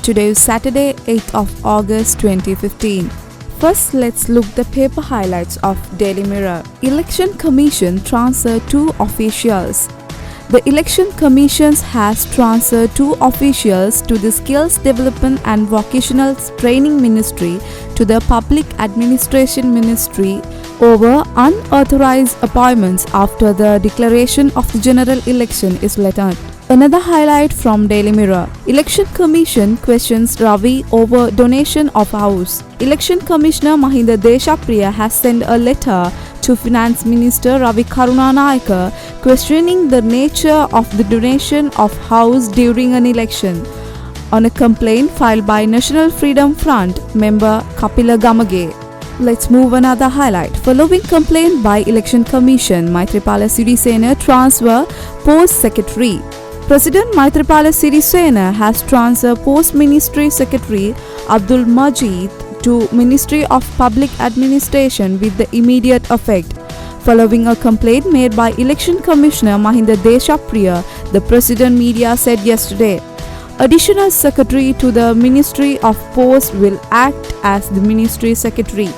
Today is Saturday, 8th of August 2015. First, let's look the paper highlights of Daily Mirror. Election Commission transfer 2 officials. The Election Commission has transferred 2 officials to the Skills Development and Vocational Training Ministry to the Public Administration Ministry over unauthorized appointments after the declaration of the general election is lettered. Another highlight from Daily Mirror. Election Commission questions Ravi over donation of house. Election Commissioner Mahinda Deshapriya has sent a letter to Finance Minister Ravi Karunanayake questioning the nature of the donation of house during an election on a complaint filed by National Freedom Front member Kapila Gamage. Let's move another highlight. Following complaint by Election Commission, Maithripala Sirisena transfer Post Secretary. President Maithripala Sirisena has transferred Post Ministry Secretary Abdul Majid to Ministry of Public Administration with the immediate effect. Following a complaint made by Election Commissioner Mahinda Deshapriya, the President media said yesterday. Additional Secretary to the Ministry of Post will act as the Ministry Secretary.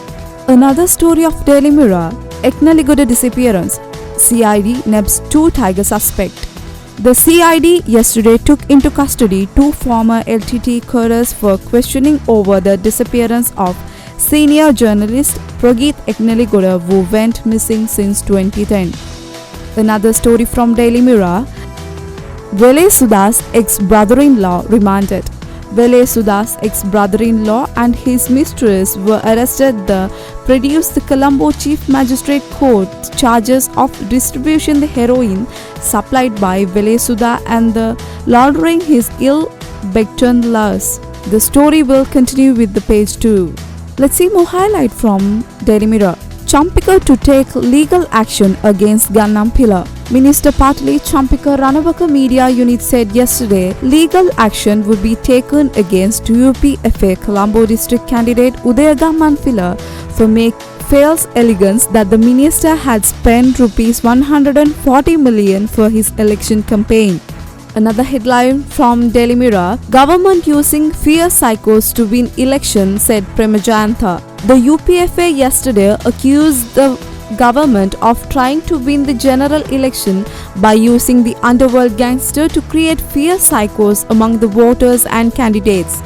Another story of Daily Mirror, Eknaligoda disappearance. CID nabs 2 tiger suspect. The CID yesterday took into custody 2 former LTT cadres for questioning over the disappearance of senior journalist Prageet Eknaligoda, who went missing since 2010. Another story from Daily Mirror, Vele Sudha's ex-brother-in-law remanded. Vele Sudha's ex-brother-in-law and his mistress were arrested. Produced the Colombo Chief Magistrate Court charges of distribution the heroin supplied by Vele Sudha and the laundering his ill-begotten loss. The story will continue with the page 2. Let's see more highlight from Daily Mirror. Champika to take legal action against Gannam Pillar. Minister Patali Champika Ranavaka Media Unit said yesterday legal action would be taken against UPFA Colombo District candidate Udayagamman Pillar for false allegations that the minister had spent Rs 140 million for his election campaign. Another headline from Daily Mirror, government using fear psychos to win election, said Premajantha. The UPFA yesterday accused the government of trying to win the general election by using the underworld gangster to create fear psychos among the voters and candidates.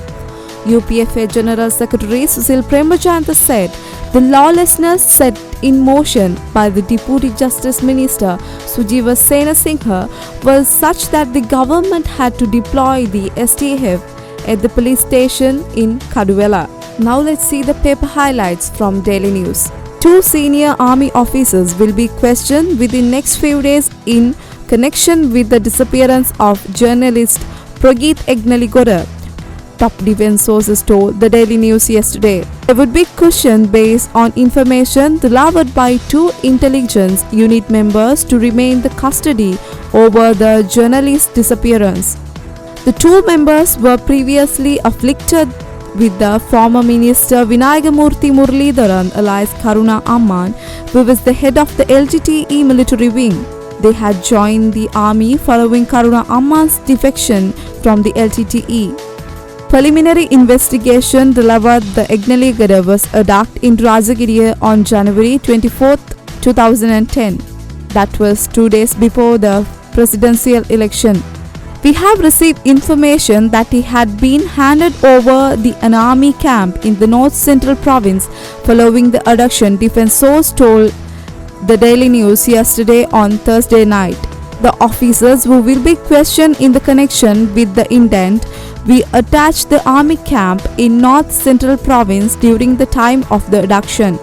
UPFA General Secretary Susil Premajantha said the lawlessness set in motion by the Deputy Justice Minister Sujiva Sena Singha was such that the government had to deploy the STF at the police station in Kaduvela. Now let's see the paper highlights from Daily News. 2 senior army officers will be questioned within next few days in connection with the disappearance of journalist Prageet Eknaligoda, top defense sources told the Daily News yesterday. They would be questioned based on information delivered by 2 intelligence unit members to remain in the custody over the journalist's disappearance. The 2 members were previously afflicted with the former minister Vinayagamurthy Muralidharan alias Karuna Amman, who was the head of the LTTE military wing. They had joined the army following Karuna Amman's defection from the LTTE. Preliminary investigation delivered the Eknaligoda was attacked in Rajagiriya on January 24, 2010. That was 2 days before the presidential election. We have received information that he had been handed over an army camp in the North Central Province following the abduction, defense source told the Daily News yesterday on Thursday night. The officers who will be questioned in the connection with the incident we attached the army camp in North Central Province during the time of the abduction.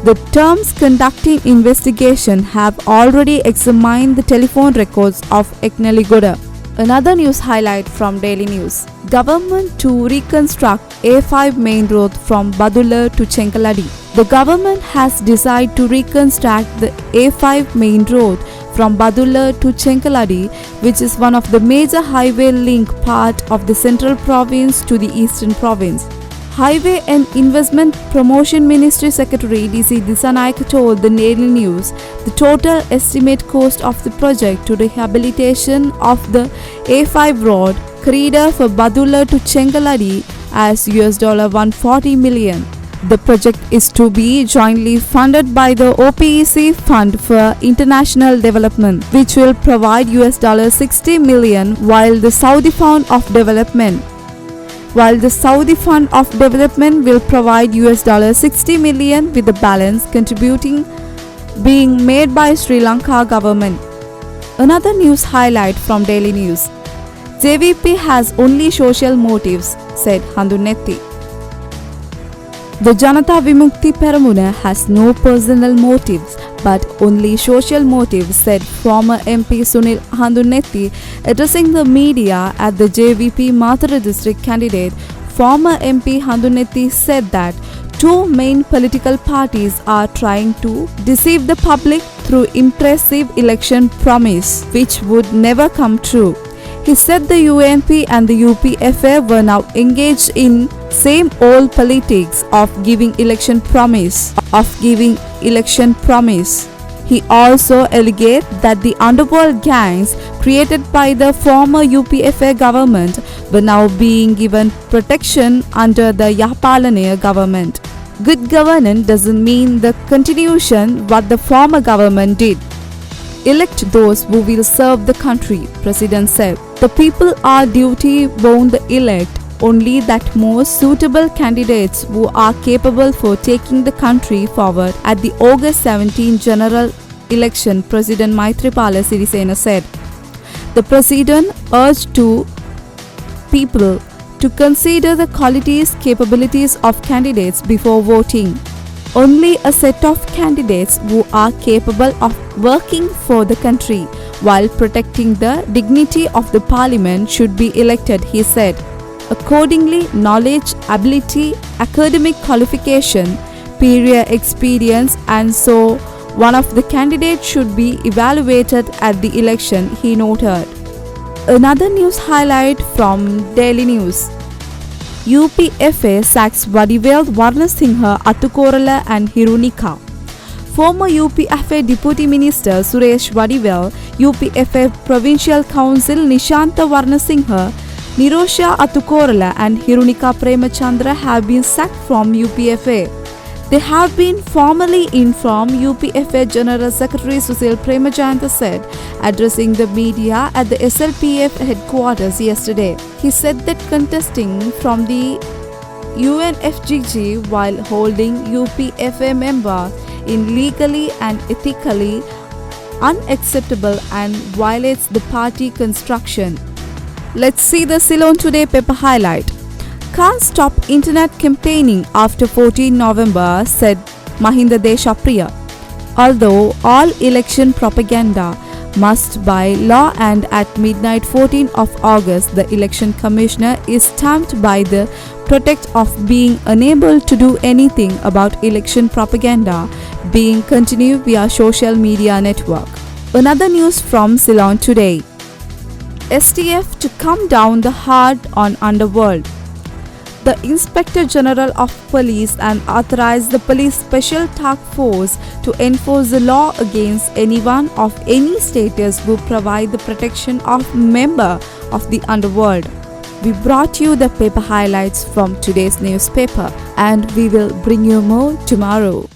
The terms conducting investigation have already examined the telephone records of Eknaligoda. Another news highlight from Daily News. Government to reconstruct A5 main road from Badulla to Chenkaladi. The government has decided to reconstruct the A5 main road from Badulla to Chenkaladi, which is one of the major highway link part of the central province to the eastern province. Highway and Investment Promotion Ministry Secretary DC Disanayak told the Daily News the total estimate cost of the project to rehabilitation of the A5 road corridor for Badulla to Chengaladi as $140 million. The project is to be jointly funded by the OPEC Fund for International Development, which will provide $60 million, while the Saudi Fund of Development will provide $60 million, with the balance contributing being made by Sri Lanka government. Another news highlight from Daily News. JVP has only social motives, said Handunetti. The Janata Vimukti Peramuna has no personal motives but only social motives, said former MP Sunil Handunetti, addressing the media at the JVP Mathura district candidate. Former MP Handunetti said that two main political parties are trying to deceive the public through impressive election promise, which would never come true. He said the UNP and the UPFA were now engaged in same old politics of giving election promise. He also alleged that the underworld gangs created by the former UPFA government were now being given protection under the Yapalane government. Good governance doesn't mean the continuation what the former government did. Elect those who will serve the country, President said. The people are duty-bound to elect only that most suitable candidates who are capable for taking the country forward at the August 17 general election, President Maithripala Sirisena said. The President urged people to consider the qualities, capabilities of candidates before voting. Only a set of candidates who are capable of working for the country while protecting the dignity of the parliament should be elected, he said. Accordingly, knowledge, ability, academic qualification, prior experience, and so one of the candidates should be evaluated at the election, he noted. Another news highlight from Daily News. UPFA sacks Vadivel, Varnasinghe, Athukorala and Hirunika. Former UPFA Deputy Minister Suresh Vadivel, UPFA Provincial Council Nishantha Varnasinghe, Nirosha Athukorala and Hirunika Premachandra have been sacked from UPFA. They have been formally informed, UPFA General Secretary Susil Premachandra said, addressing the media at the SLPF headquarters yesterday. He said that contesting from the UNFGG while holding UPFA member in legally and ethically unacceptable and violates the party construction. Let's see the Ceylon Today paper highlight. Can't stop internet campaigning after 14 November, said Mahinda Deshapriya. Although all election propaganda must by law end at midnight 14 of August, the election commissioner is stamped by the protect of being unable to do anything about election propaganda being continued via social media network. Another news from Ceylon Today. STF to come down the hard on underworld. The Inspector General of Police and authorized the Police Special Task Force to enforce the law against anyone of any status who provide the protection of member of the underworld. We brought you the paper highlights from today's newspaper, and we will bring you more tomorrow.